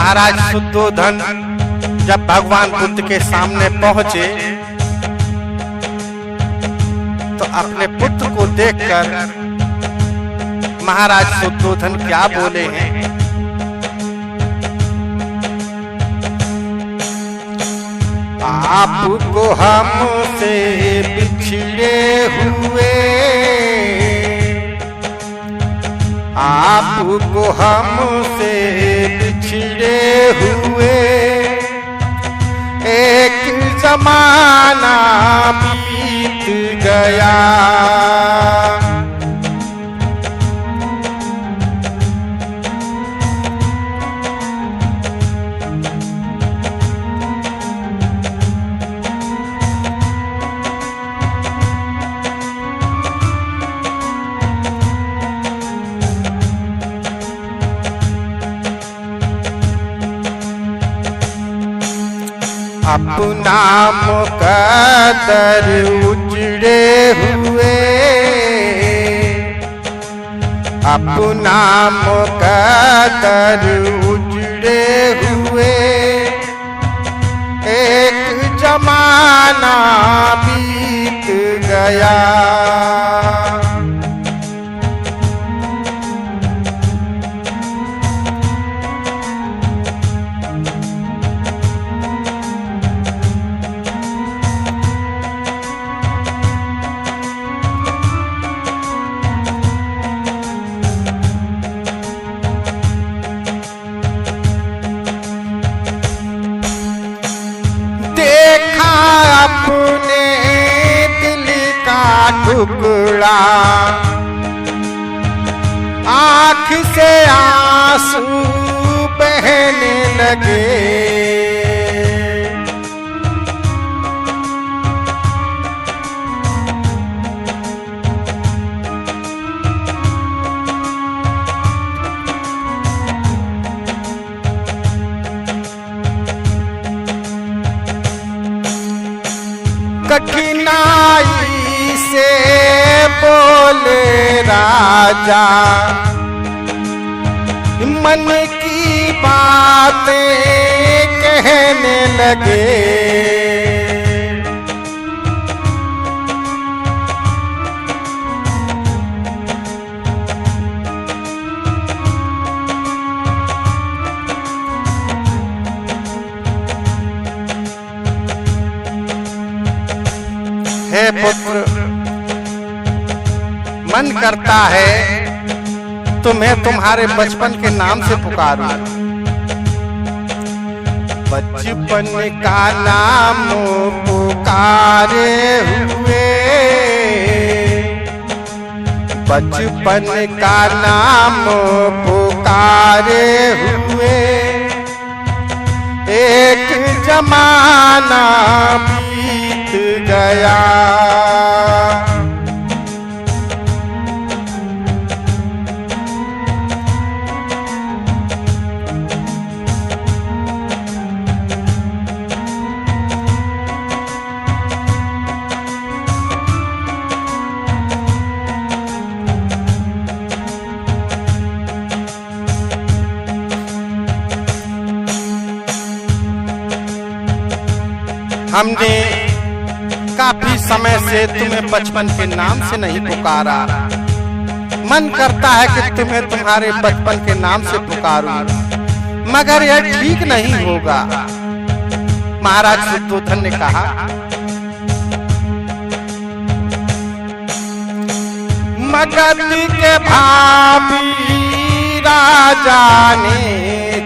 महाराज शुद्धोधन जब भगवान बुद्ध के सामने पहुंचे तो अपने पुत्र को देखकर महाराज शुद्धोधन क्या बोले हैं? आपको हमसे बिछड़े हुए, आपको हमसे बिछड़े हुए एक जमाना बीत गया। अपना मुकद्दर उजड़े हुए, अपना मुकद्दर उजड़े हुए एक जमाना बीत गया। अपने दिल का टुकड़ा, आँख से आंसू बहने लगे। कठिनाई से बोले राजा, मन की बातें कहने लगे। हे पुत्र, मन करता है तुम्हें तुम्हारे बचपन के नाम से पुकारूं। बचपन का नाम पुकारे हुए, बचपन का नाम पुकारे हुए एक जमाना बीत गया। हमने काफी समय से तुम्हें बचपन के नाम से नहीं पुकारा। मन करता है कि तुम्हें तुम्हारे बचपन के नाम से पुकारूं, मगर यह ठीक नहीं होगा। महाराज शुद्धोधन ने कहा, मगध के भावी राजा ने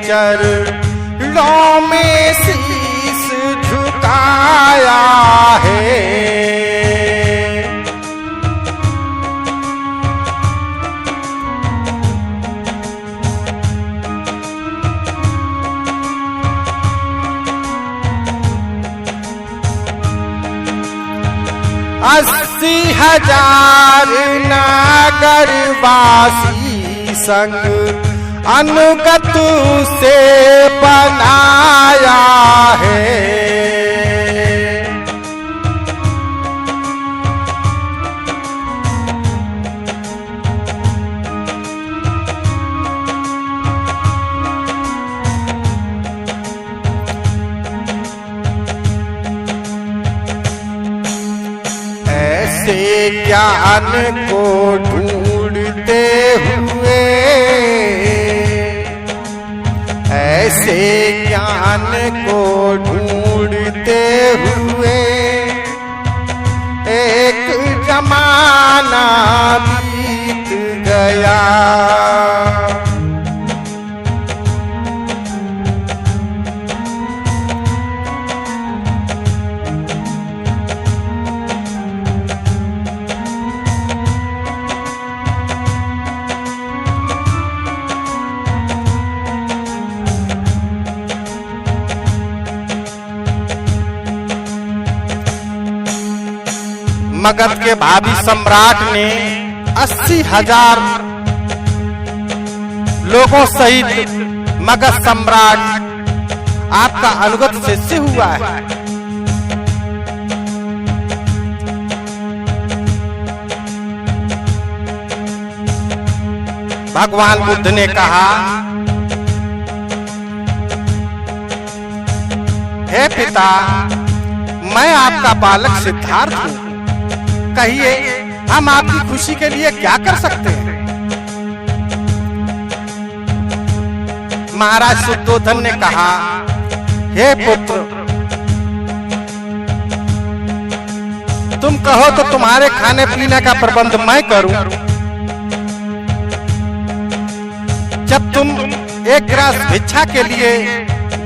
चरणों में शीश झुकाया है। अस्सी हजार नागरवासी संग अनुगत से बनाया है। ऐसे ज्ञान को ढूंढते हुए, ऐसे ज्ञान को ढूंढते हुए एक जमाना बीत गया। मगध के भावी सम्राट ने 80,000 लोगों सहित मगध सम्राट आपका अनुगत शिष्य हुआ है। भगवान बुद्ध ने कहा, हे पिता, मैं आपका बालक सिद्धार्थ हूं। कहिए, हम आपकी खुशी के लिए क्या कर सकते हैं? महाराज शुद्धोधन ने कहा, हे पुत्र, तुम कहो तो तुम्हारे खाने पीने का प्रबंध मैं करूं। जब तुम एक गिलास भिक्षा के लिए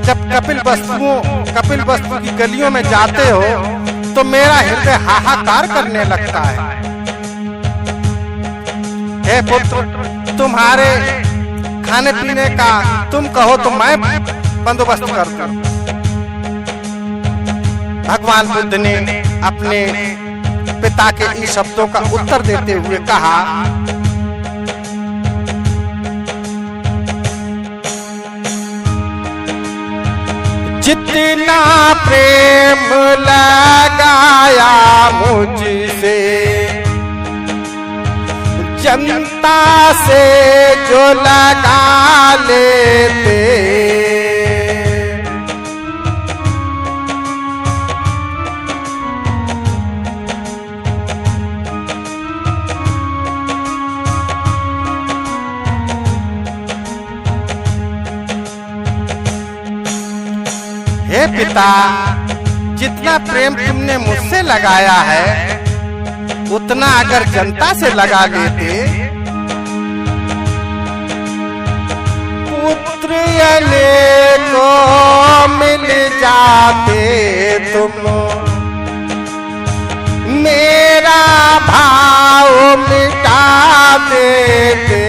जब कपिल वस्तु की गलियों में जाते हो तो मेरा हृदय हाहाकार करने लगता है। हे पुत्र, तुम्हारे खाने पीने का तुम कहो तो मैं बंदोबस्त कर। भगवान बुद्ध ने अपने पिता के इन शब्दों का उत्तर देते हुए कहा, जितना प्रेम लगाया मुझसे, जनता से जो लगा लेते, हे पिता, जितना प्रेम तुमने मुझसे लगाया है उतना अगर जनता से लगा लेते, पुत्र अनेको मिल जाते तुम, मेरा भाव मिटा देते।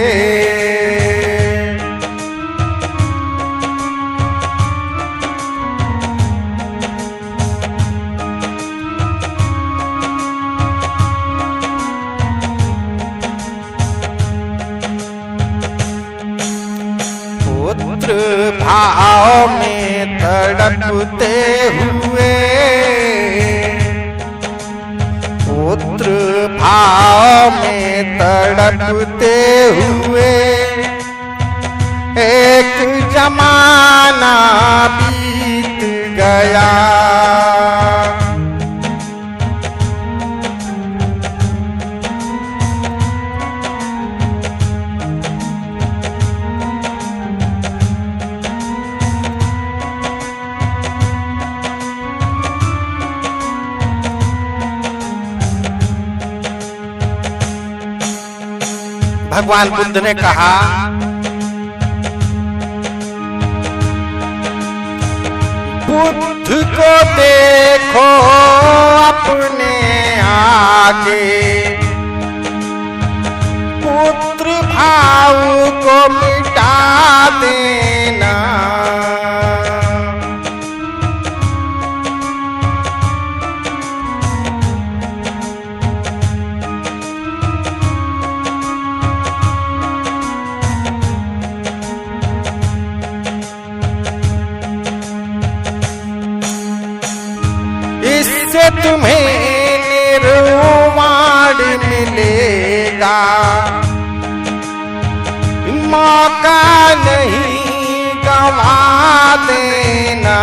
पुत्र भाव में तड़पते हुए, पुत्र भाव में तड़पते हुए एक जमाना बीत गया। भगवान बुद्ध ने कहा, बुद्ध को देखो अपने आगे, पुत्र भाव को मिटा देना। इससे तुम्हें निर्वाण मिलेगा, मौका नहीं गवा देना।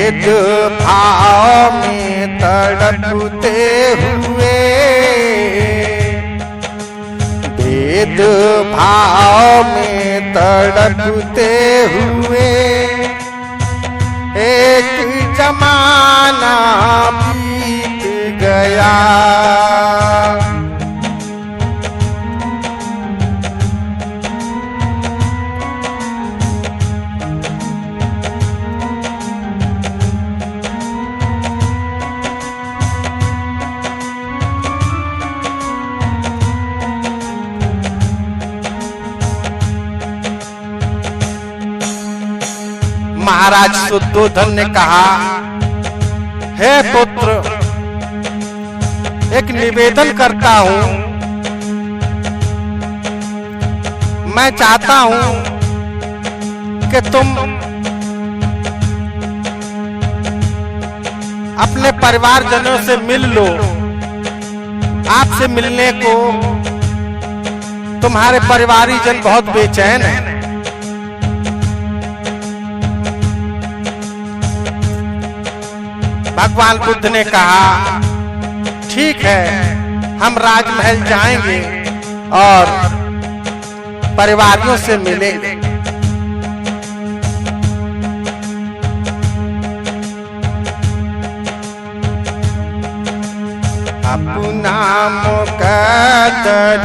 भेद भाव में तड़पते हुए, भेद भाव में तड़पते हुए एक जमाना बीत गया। महाराज शुद्धोधन ने कहा, हे पुत्र, एक निवेदन करता हूं। मैं चाहता हूं कि तुम अपने परिवारजनों से मिल लो। आपसे मिलने को तुम्हारे परिवारीजन बहुत बेचैन हैं। भगवान बुद्ध ने कहा, ठीक है, हम राजमहल जाएंगे और परिवारियों से मिलेंगे। अपना मुकद्दर